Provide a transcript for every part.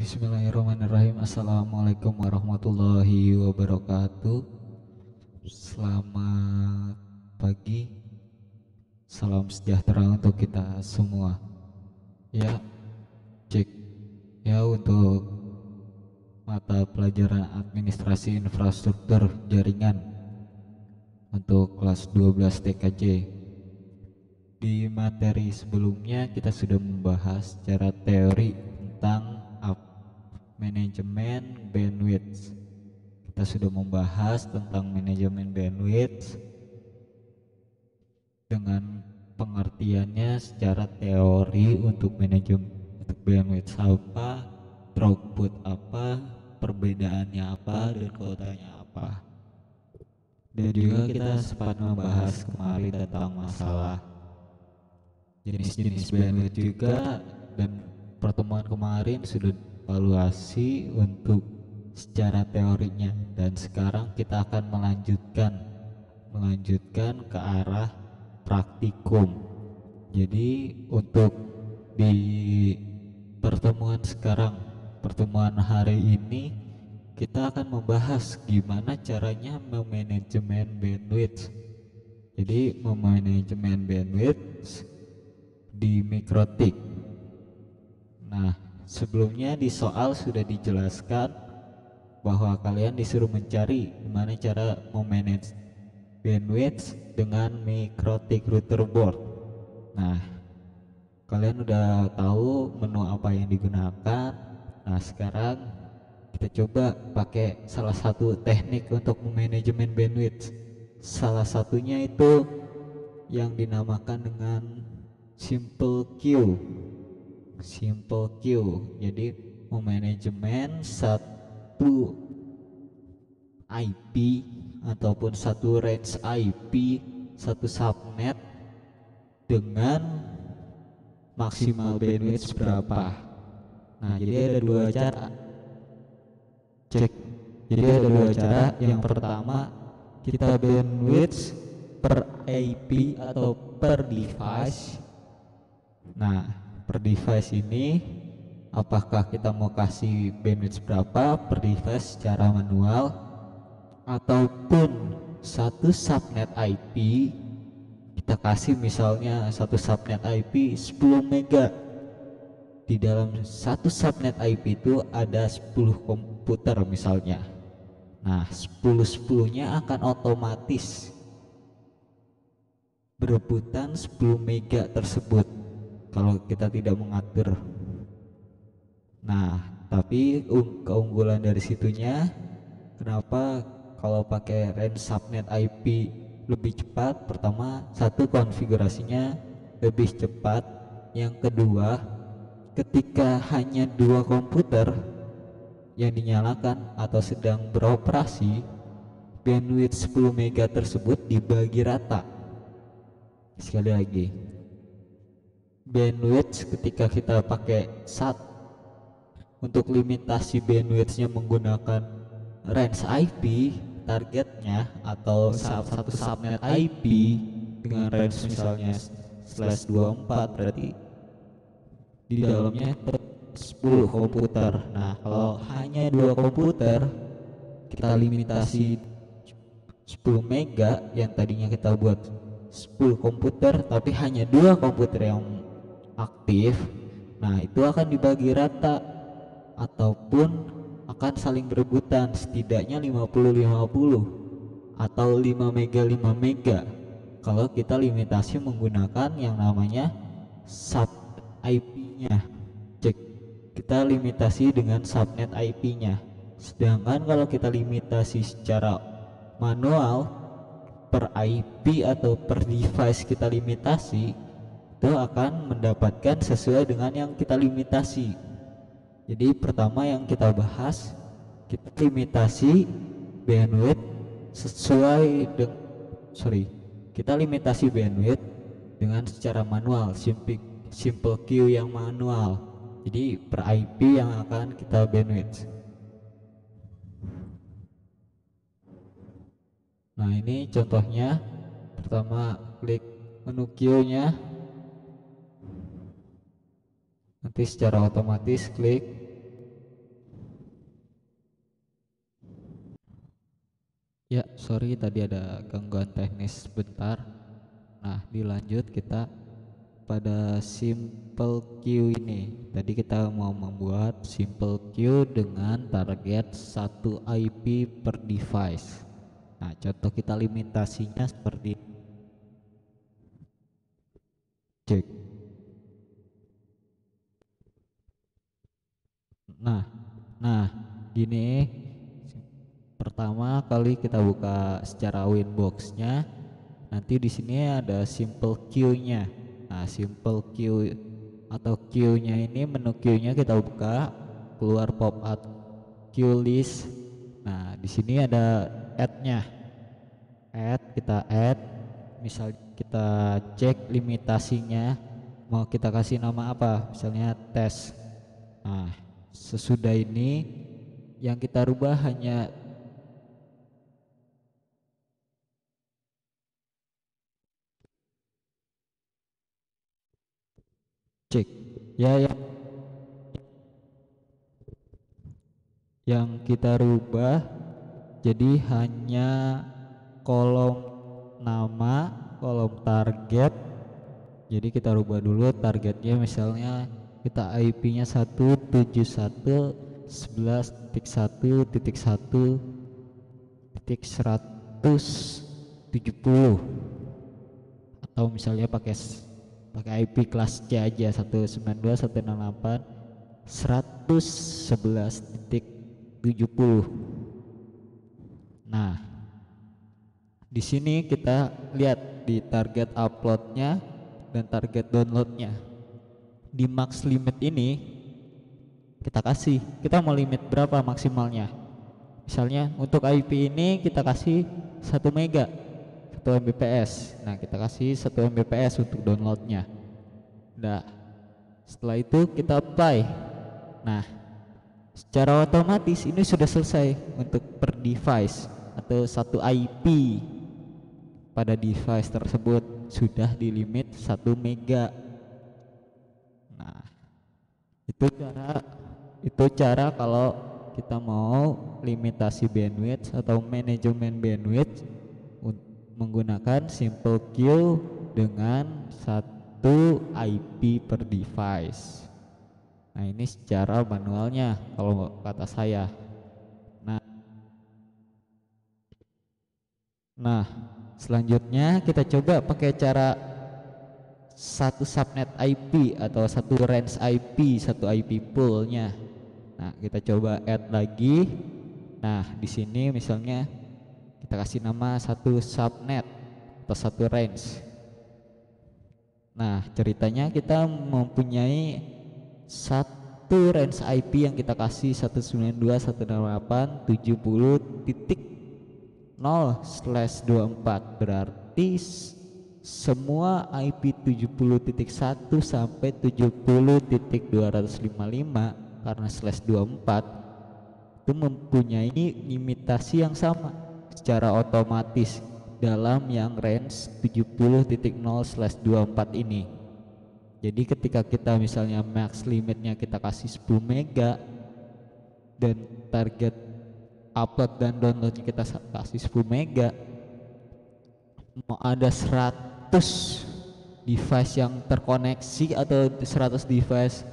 Bismillahirrahmanirrahim. Assalamualaikum warahmatullahi wabarakatuh. Selamat pagi, salam sejahtera untuk kita semua. Ya, cek ya untuk mata pelajaran administrasi infrastruktur jaringan untuk kelas 12 TKJ. Di materi sebelumnya kita sudah membahas secara teori tentang manajemen bandwidth. Kita sudah membahas tentang manajemen bandwidth dengan pengertiannya secara teori untuk manajemen bandwidth apa, throughput apa, perbedaannya apa, dan kotanya apa. Dan juga kita sempat membahas kemarin tentang masalah jenis-jenis bandwidth juga, dan pertemuan kemarin sudah evaluasi untuk secara teorinya, dan sekarang kita akan melanjutkan ke arah praktikum. Jadi untuk di pertemuan hari ini kita akan membahas gimana caranya memanajemen bandwidth. Jadi memanajemen bandwidth di mikrotik. Nah, sebelumnya di soal sudah dijelaskan bahwa kalian disuruh mencari gimana cara memanage bandwidth dengan mikrotik router board. Nah, kalian udah tahu menu apa yang digunakan. Nah, sekarang kita coba pakai salah satu teknik untuk memanajemen bandwidth. Salah satunya itu yang dinamakan dengan simple queue. Jadi memanajemen satu IP ataupun satu range IP, satu subnet dengan maksimal bandwidth berapa. Nah, jadi ada dua cara. Yang pertama, kita bandwidth per IP atau per device. Nah, per device ini apakah kita mau kasih bandwidth berapa per device secara manual, ataupun satu subnet IP kita kasih misalnya satu subnet IP 10 mega. Di dalam satu subnet IP itu ada 10 komputer misalnya. Nah, 10-10-nya akan otomatis berebutan 10 mega tersebut kalau kita tidak mengatur. Nah, tapi keunggulan dari situnya, kenapa kalau pakai range subnet IP lebih cepat? Pertama, satu, konfigurasinya lebih cepat. Yang kedua, ketika hanya dua komputer yang dinyalakan atau sedang beroperasi, bandwidth 10 mega tersebut dibagi rata. Sekali lagi, bandwidth ketika kita pakai untuk limitasi bandwidthnya menggunakan range IP targetnya atau satu subnet IP dengan range misalnya /24, berarti di dalamnya 10 komputer. Nah, kalau hanya dua komputer kita limitasi 10 mega, yang tadinya kita buat 10 komputer tapi hanya dua komputer yang aktif. Nah, itu akan dibagi rata ataupun akan saling berebutan, setidaknya 50-50 atau 5 mega 5 mega kalau kita limitasi menggunakan yang namanya sub IP-nya. Cek, kita limitasi dengan subnet IP-nya. Sedangkan kalau kita limitasi secara manual per IP atau per device kita limitasi, itu akan mendapatkan sesuai dengan yang kita limitasi. Jadi pertama yang kita bahas, kita limitasi bandwidth sesuai dengan kita limitasi bandwidth dengan secara manual, simple queue yang manual. Jadi per IP yang akan kita bandwidth. Nah, ini contohnya. Pertama, klik menu queue-nya, nanti secara otomatis klik Ya, sorry tadi ada gangguan teknis sebentar. Nah, dilanjut kita pada simple queue ini. Tadi kita mau membuat simple queue dengan target 1 IP per device. Nah, contoh kita limitasinya seperti cek. Nah, nah, gini. Pertama kali kita buka secara Winbox-nya, nanti di sini ada simple queue-nya. Nah, simple queue atau queue-nya ini, menu queue-nya kita buka, keluar pop up queue list. Nah, di sini ada add-nya. Kita add, misal kita cek limitasinya, mau kita kasih nama apa? Misalnya tes. Nah, sesudah ini yang kita rubah hanya cek ya, yang kita rubah jadi hanya kolom nama, kolom target. Jadi kita rubah dulu targetnya, misalnya kita IP-nya 171.11.1.1.170, atau misalnya pakai IP kelas C aja, 192.168.111.70. Nah, di sini kita lihat di target uploadnya dan target downloadnya. Di max limit ini kita mau limit berapa maksimalnya. Misalnya untuk IP ini kita kasih 1 mega, 1 Mbps. Nah, kita kasih 1 Mbps untuk downloadnya. Nah, setelah itu kita apply. Nah, secara otomatis ini sudah selesai untuk per device atau 1 IP pada device tersebut sudah di limit 1 mega. Nah, itu cara kalau kita mau limitasi bandwidth atau manajemen bandwidth menggunakan simple queue dengan 1 IP per device. Nah, ini secara manualnya kalau kata saya. Nah, selanjutnya kita coba pakai cara 1 subnet IP atau 1 range IP, 1 IP poolnya. Nah, kita coba add lagi. Nah, di sini misalnya kita kasih nama 1 subnet atau 1 range. Nah, ceritanya kita mempunyai 1 range IP yang kita kasih 192.168.70.0/24, berarti semua IP 70.1 sampai 70.255 karena /24 itu mempunyai limitasi yang sama secara otomatis dalam yang range 70.0/24 ini. Jadi ketika kita misalnya max limitnya kita kasih 10 mega dan target upload dan downloadnya kita kasih 10 mega, mau ada 100 device yang terkoneksi atau 100 device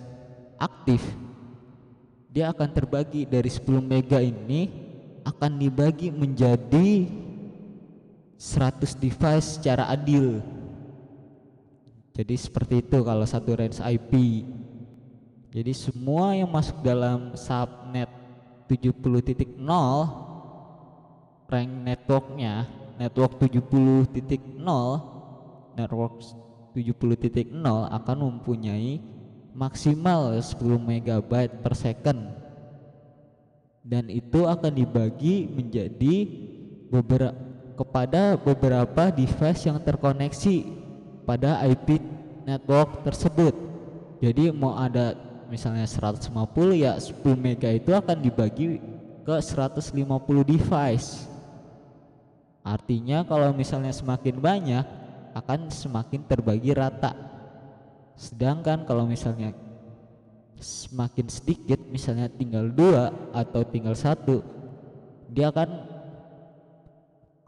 aktif, dia akan terbagi dari 10 mega ini akan dibagi menjadi 100 device secara adil. Jadi seperti itu kalau 1 range IP. Jadi semua yang masuk dalam subnet 70.0 rank networknya, network 70.0, network 70.0 akan mempunyai maksimal 10 megabyte per second, dan itu akan dibagi menjadi kepada beberapa device yang terkoneksi pada IP network tersebut. Jadi mau ada misalnya 150, ya 10 mega itu akan dibagi ke 150 device. Artinya kalau misalnya semakin banyak akan semakin terbagi rata. Sedangkan kalau misalnya semakin sedikit, misalnya tinggal 2 atau tinggal 1, dia akan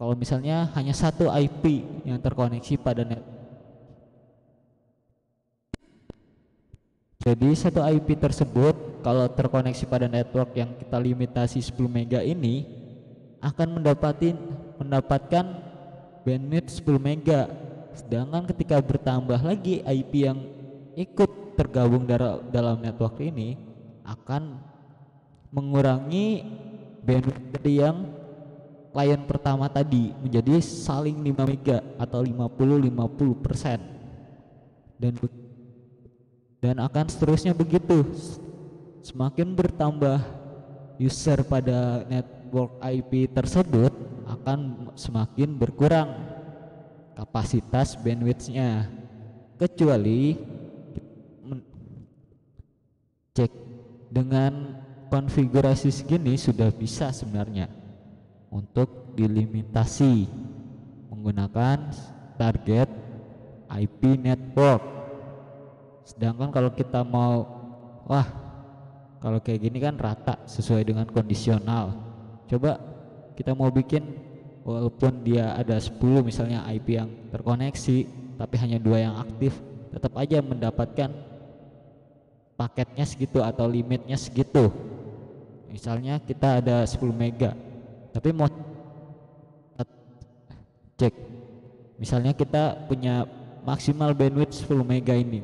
kalau misalnya hanya satu IP yang terkoneksi pada net. Jadi satu IP tersebut kalau terkoneksi pada network yang kita limitasi 10 mega ini akan mendapatkan bandwidth 10 mega. Sedangkan ketika bertambah lagi IP yang ikut tergabung dalam network ini akan mengurangi bandwidth dari yang klien pertama tadi menjadi saling 5 mega atau 50-50%, dan akan seterusnya begitu. Semakin bertambah user pada network IP tersebut akan semakin berkurang kapasitas bandwidthnya, kecuali cek dengan konfigurasi segini sudah bisa sebenarnya untuk dilimitasi menggunakan target IP network. Sedangkan kalau kita mau, kalau kayak gini kan rata sesuai dengan kondisional. Coba kita mau bikin walaupun dia ada 10 misalnya IP yang terkoneksi tapi hanya 2 yang aktif, tetap aja mendapatkan paketnya segitu atau limitnya segitu. Misalnya kita ada 10 mega tapi mau cek, misalnya kita punya maksimal bandwidth 10 mega ini,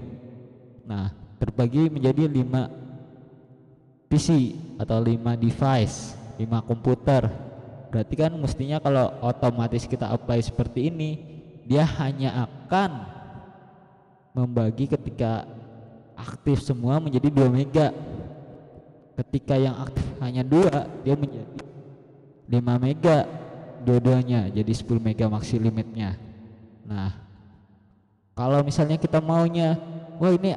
nah terbagi menjadi 5 PC atau 5 device, 5 komputer. Berarti kan mestinya kalau otomatis kita apply seperti ini, dia hanya akan membagi ketika aktif semua menjadi 2 mega. Ketika yang aktif hanya 2, dia menjadi 5 mega dua-duanya, jadi 10 mega maksi limitnya. Nah, kalau misalnya kita maunya, ini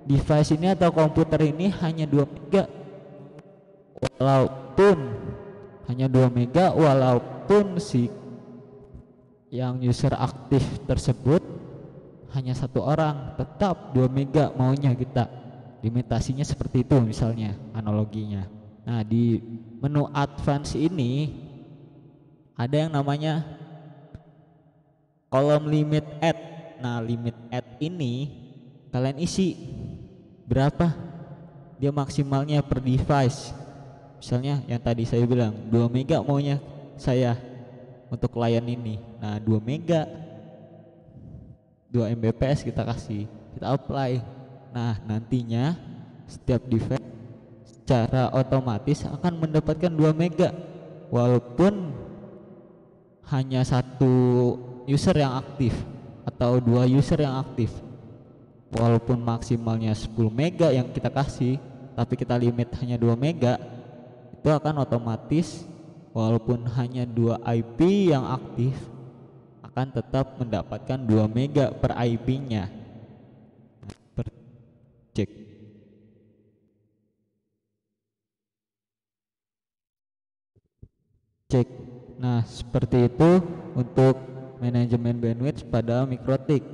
device ini atau komputer ini hanya 2 mega, walaupun hanya 2 mega, walaupun si yang user aktif tersebut hanya 1 orang, tetap 2 mega maunya kita. Limitasinya seperti itu misalnya analoginya. Nah, di menu advance ini ada yang namanya kolom limit add. Nah, limit add ini kalian isi berapa dia maksimalnya per device. Misalnya yang tadi saya bilang 2 mega maunya saya untuk klien ini. Nah, 2 mega 2 Mbps kita kasih, kita apply. Nah, nantinya setiap device secara otomatis akan mendapatkan 2 mega walaupun hanya 1 user yang aktif atau 2 user yang aktif. Walaupun maksimalnya 10 mega yang kita kasih, tapi kita limit hanya 2 mega, itu akan otomatis walaupun hanya 2 IP yang aktif akan tetap mendapatkan 2 mega per IP-nya. Cek. Nah, seperti itu untuk manajemen bandwidth pada MikroTik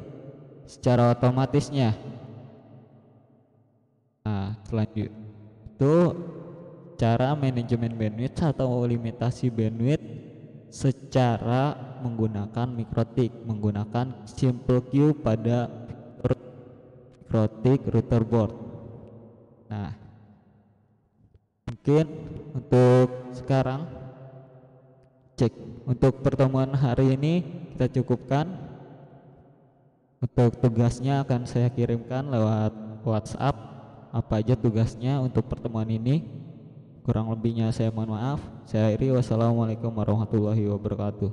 secara otomatisnya. Nah, selanjutnya itu cara manajemen bandwidth atau limitasi bandwidth secara menggunakan MikroTik, menggunakan simple queue pada MikroTik router board. Nah, mungkin untuk sekarang cek untuk pertemuan hari ini kita cukupkan. Untuk tugasnya akan saya kirimkan lewat WhatsApp apa aja tugasnya untuk pertemuan ini. Kurang lebihnya saya mohon maaf. Saya akhiri, wassalamualaikum warahmatullahi wabarakatuh.